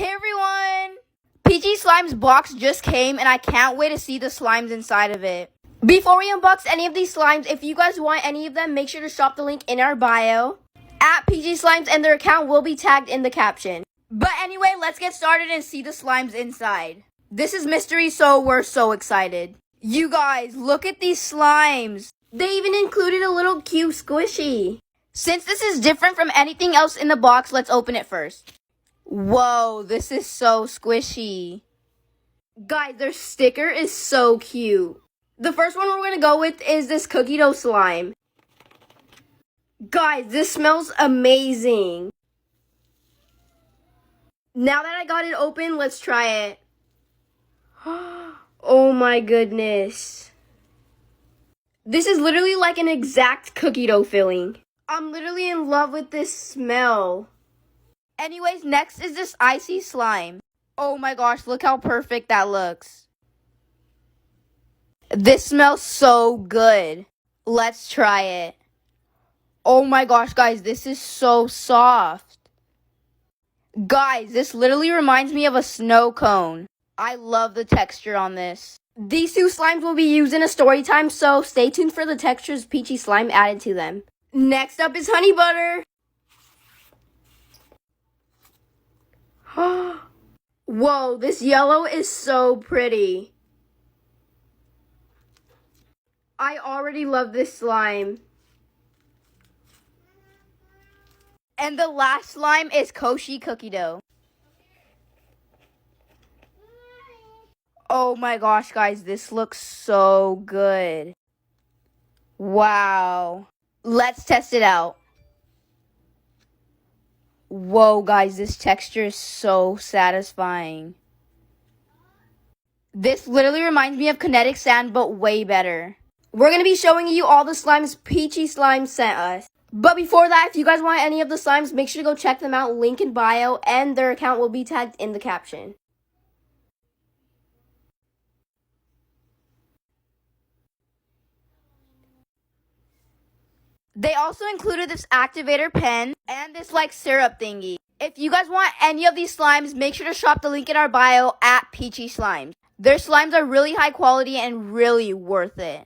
Hey everyone! PG Slime's box just came and I can't wait to see the slimes inside of it. Before we unbox any of these slimes, if you guys want any of them, make sure to shop the link in our bio at PG Slimes and their account will be tagged in the caption. But anyway, let's get started and see the slimes inside. This is mystery, so we're so excited. You guys, look at these slimes. They even included a little cute squishy. Since this is different from anything else in the box, let's open it first. Whoa, this is so squishy. Guys, their sticker is so cute. The first one we're going to go with is this cookie dough slime. Guys, this smells amazing. Now that I got it open, let's try it. Oh my goodness. This is literally like an exact cookie dough filling. I'm literally in love with this smell. Anyways, next is this icy slime. Oh my gosh, look how perfect that looks. This smells so good. Let's try it. Oh my gosh, guys, this is so soft. Guys, this literally reminds me of a snow cone. I love the texture on this. These two slimes will be used in a story time, so stay tuned for the textures peachy slime added to them. Next up is honey butter. Whoa, this yellow is so pretty. I already love this slime. And the last slime is Koshi cookie dough. Oh my gosh, guys, this looks so good. Wow. Let's test it out. Whoa, guys, this texture is so satisfying. This literally reminds me of kinetic sand, but way better. We're going to be showing you all the slimes Peachy Slime sent us. But before that, if you guys want any of the slimes, make sure to go check them out. Link in bio, and their account will be tagged in the caption. They also included this activator pen and this like syrup thingy. If you guys want any of these slimes, make sure to shop the link in our bio at Peachy Slimes. Their slimes are really high quality and really worth it.